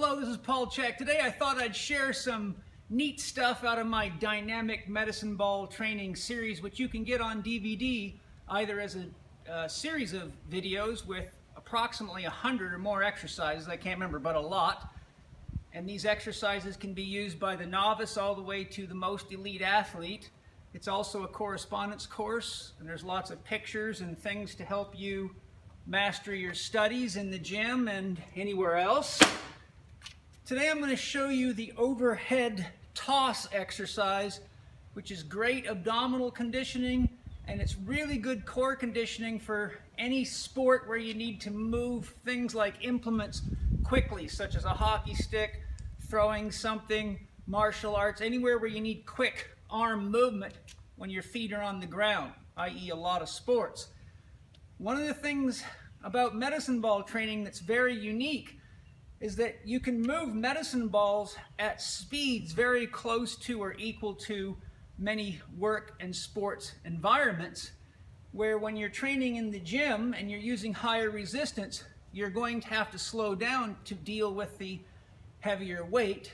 Hello, this is Paul Chek. Today I thought I'd share some neat stuff out of my dynamic medicine ball training series, which you can get on DVD either as a series of videos with approximately 100 or more exercises, I can't remember, but a lot. And these exercises can be used by the novice all the way to the most elite athlete. It's also a correspondence course, and there's lots of pictures and things to help you master your studies in the gym and anywhere else. Today I'm going to show you the overhead toss exercise, which is great abdominal conditioning, and it's really good core conditioning for any sport where you need to move things like implements quickly, such as a hockey stick, throwing something, martial arts, anywhere where you need quick arm movement when your feet are on the ground, i.e. a lot of sports. One of the things about medicine ball training that's very unique is that you can move medicine balls at speeds very close to or equal to many work and sports environments, where when you're training in the gym and you're using higher resistance, you're going to have to slow down to deal with the heavier weight.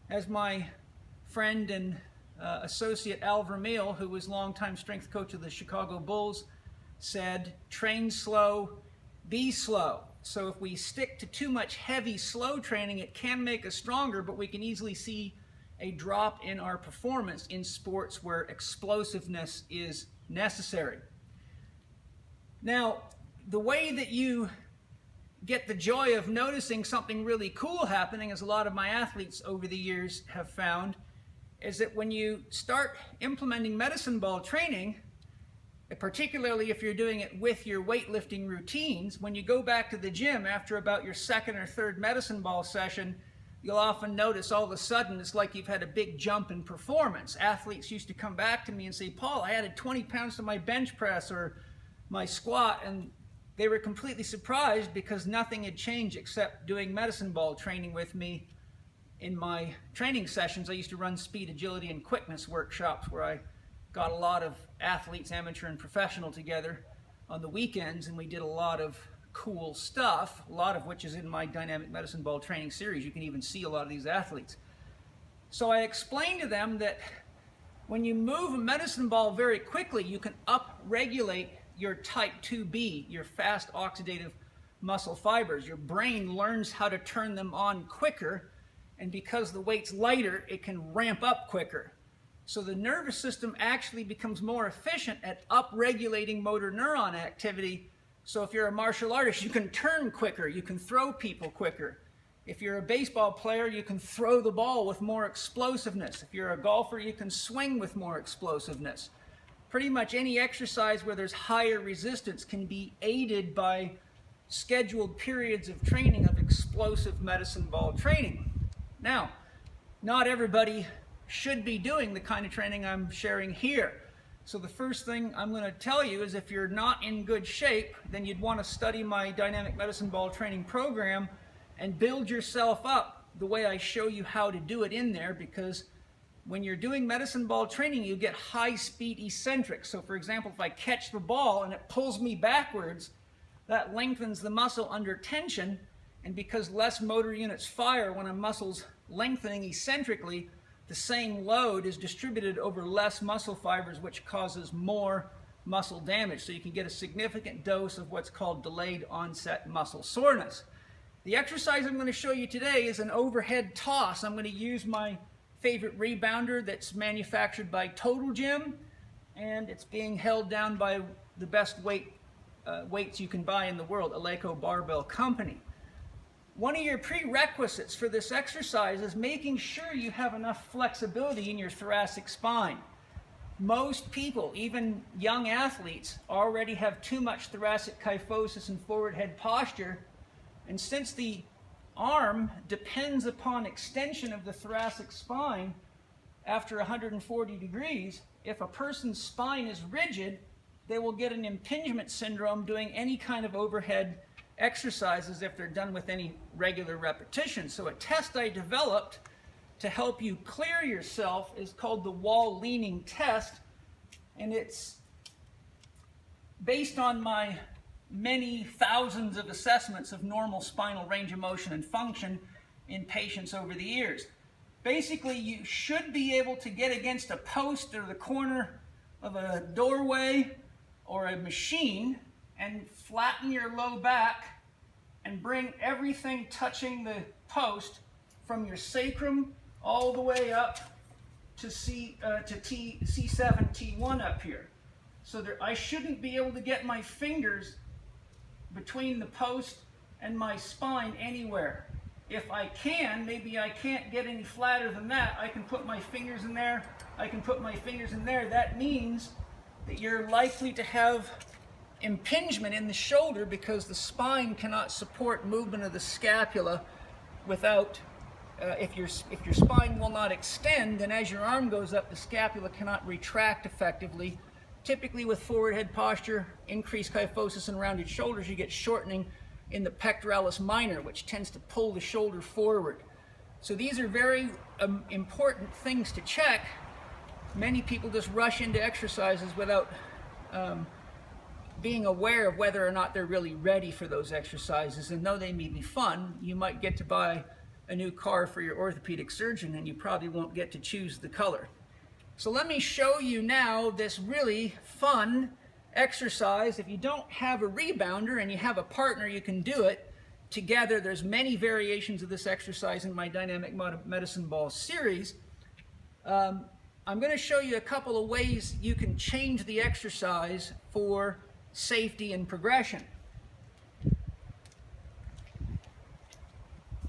As my friend and associate Al Vermeil, who was longtime strength coach of the Chicago Bulls, said, train slow, be slow. So if we stick to too much heavy, slow training, it can make us stronger, but we can easily see a drop in our performance in sports where explosiveness is necessary. Now, the way that you get the joy of noticing something really cool happening, as a lot of my athletes over the years have found, is that when you start implementing medicine ball training, particularly if you're doing it with your weightlifting routines, when you go back to the gym after about your second or third medicine ball session, you'll often notice all of a sudden it's like you've had a big jump in performance. Athletes used to come back to me and say, Paul, I added 20 pounds to my bench press or my squat, and they were completely surprised because nothing had changed except doing medicine ball training with me. In my training sessions, I used to run speed, agility, and quickness workshops where I got a lot of athletes, amateur and professional, together on the weekends, and we did a lot of cool stuff, a lot of which is in my dynamic medicine ball training series. You can even see a lot of these athletes. So I explained to them that when you move a medicine ball very quickly, you can up-regulate your type 2B, your fast oxidative muscle fibers. Your brain learns how to turn them on quicker, and because the weight's lighter, it can ramp up quicker. So the nervous system actually becomes more efficient at up-regulating motor neuron activity. So if you're a martial artist, you can turn quicker, you can throw people quicker. If you're a baseball player, you can throw the ball with more explosiveness. If you're a golfer, you can swing with more explosiveness. Pretty much any exercise where there's higher resistance can be aided by scheduled periods of training of explosive medicine ball training. Now, not everybody should be doing the kind of training I'm sharing here. So the first thing I'm going to tell you is if you're not in good shape, then you'd want to study my dynamic medicine ball training program and build yourself up the way I show you how to do it in there, because when you're doing medicine ball training, you get high speed eccentric. So for example, if I catch the ball and it pulls me backwards, that lengthens the muscle under tension, and because less motor units fire when a muscle's lengthening eccentrically, the same load is distributed over less muscle fibers, which causes more muscle damage. So you can get a significant dose of what's called delayed onset muscle soreness. The exercise I'm going to show you today is an overhead toss. I'm going to use my favorite rebounder that's manufactured by Total Gym, and it's being held down by the best weights you can buy in the world, Eleiko Barbell Company. One of your prerequisites for this exercise is making sure you have enough flexibility in your thoracic spine. Most people, even young athletes, already have too much thoracic kyphosis and forward head posture, and since the arm depends upon extension of the thoracic spine after 140 degrees, if a person's spine is rigid, they will get an impingement syndrome doing any kind of overhead exercises if they're done with any regular repetition. So a test I developed to help you clear yourself is called the wall leaning test, and it's based on my many thousands of assessments of normal spinal range of motion and function in patients over the years. Basically, you should be able to get against a post or the corner of a doorway or a machine and flatten your low back and bring everything touching the post from your sacrum all the way up to C7, T1 up here. So I shouldn't be able to get my fingers between the post and my spine anywhere. If I can, maybe I can't get any flatter than that, I can put my fingers in there, I can put my fingers in there. That means that you're likely to have impingement in the shoulder because the spine cannot support movement of the scapula without, if your spine will not extend, and as your arm goes up, the scapula cannot retract effectively. Typically with forward head posture, increased kyphosis and rounded shoulders, you get shortening in the pectoralis minor, which tends to pull the shoulder forward. So these are very important things to check. Many people just rush into exercises without being aware of whether or not they're really ready for those exercises. And though they may be fun, you might get to buy a new car for your orthopedic surgeon and you probably won't get to choose the color. So let me show you now this really fun exercise. If you don't have a rebounder and you have a partner, you can do it together. There's many variations of this exercise in my Dynamic Medicine Ball series. I'm going to show you a couple of ways you can change the exercise for safety and progression.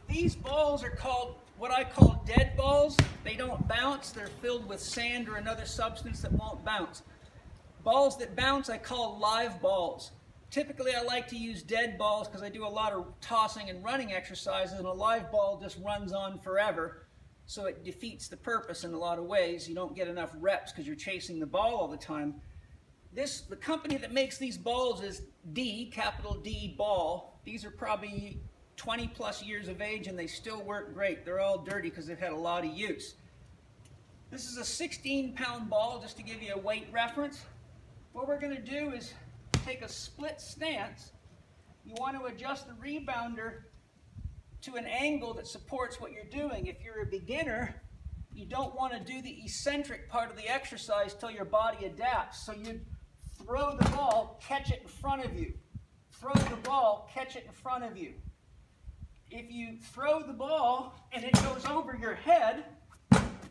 These balls are called what I call dead balls. They don't bounce. They're filled with sand or another substance that won't bounce. Balls that bounce I call live balls. Typically I like to use dead balls because I do a lot of tossing and running exercises, and a live ball just runs on forever, so it defeats the purpose in a lot of ways. You don't get enough reps because you're chasing the ball all the time. The company that makes these balls is D, capital D Ball. These are probably 20 plus years of age and they still work great. They're all dirty because they've had a lot of use. This is a 16-pound ball, just to give you a weight reference. What we're going to do is take a split stance. You want to adjust the rebounder to an angle that supports what you're doing. If you're a beginner, you don't want to do the eccentric part of the exercise till your body adapts. So you throw the ball, catch it in front of you. Throw the ball, catch it in front of you. If you throw the ball and it goes over your head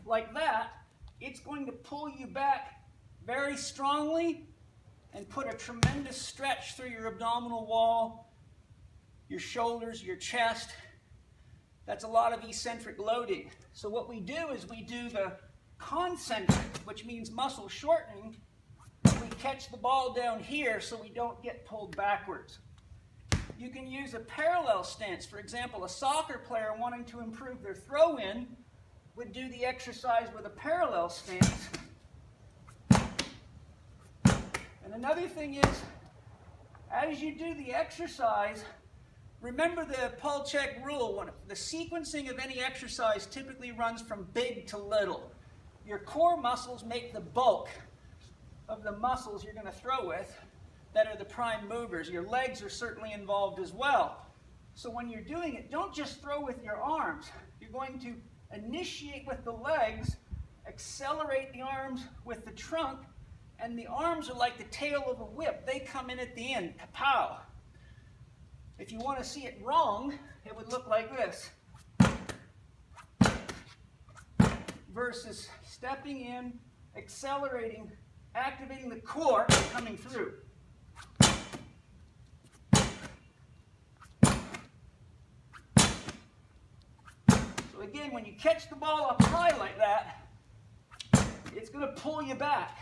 like that, it's going to pull you back very strongly and put a tremendous stretch through your abdominal wall, your shoulders, your chest. That's a lot of eccentric loading. So what we do is we do the concentric, which means muscle shortening. We catch the ball down here so we don't get pulled backwards. You can use a parallel stance. For example, a soccer player wanting to improve their throw-in would do the exercise with a parallel stance. And another thing is, as you do the exercise, remember the Chek rule. The sequencing of any exercise typically runs from big to little. Your core muscles make the bulk of the muscles you're going to throw with that are the prime movers. Your legs are certainly involved as well. So when you're doing it, don't just throw with your arms. You're going to initiate with the legs, accelerate the arms with the trunk, and the arms are like the tail of a whip. They come in at the end, pow. If you want to see it wrong, it would look like this. Versus stepping in, accelerating, activating the core, coming through. So again, when you catch the ball up high like that, it's going to pull you back.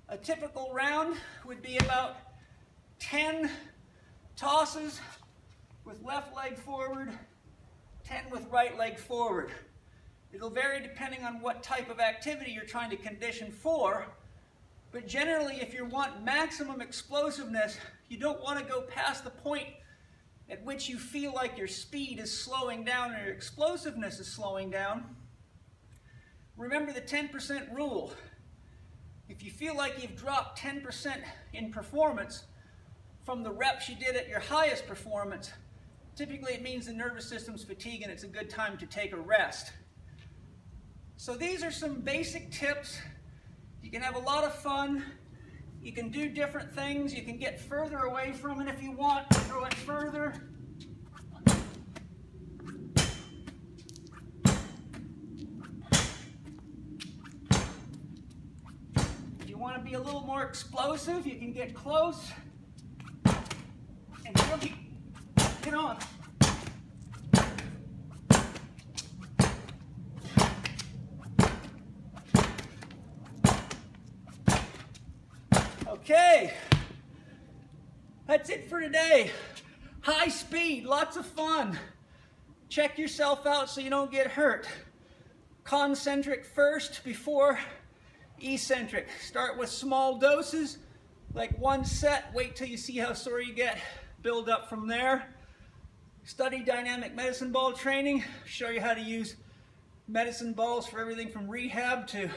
A typical round would be about 10 tosses with left leg forward, 10 with right leg forward. It'll vary depending on what type of activity you're trying to condition for, but generally if you want maximum explosiveness, you don't want to go past the point at which you feel like your speed is slowing down or your explosiveness is slowing down. Remember the 10% rule. If you feel like you've dropped 10% in performance from the reps you did at your highest performance, Typically it means the nervous system's fatigued and it's a good time to take a rest. So these are some basic tips. You can have a lot of fun. You can do different things. You can get further away from it if you want. Throw it further. If you want to be a little more explosive, you can get close and really get on. Okay, that's it for today. High speed, lots of fun. Check yourself out so you don't get hurt. Concentric first before eccentric. Start with small doses, like 1 set. Wait till you see how sore you get. Build up from there. Study dynamic medicine ball training. Show you how to use medicine balls for everything from rehab to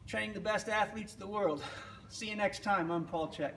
training the best athletes in the world. See you next time. I'm Chek.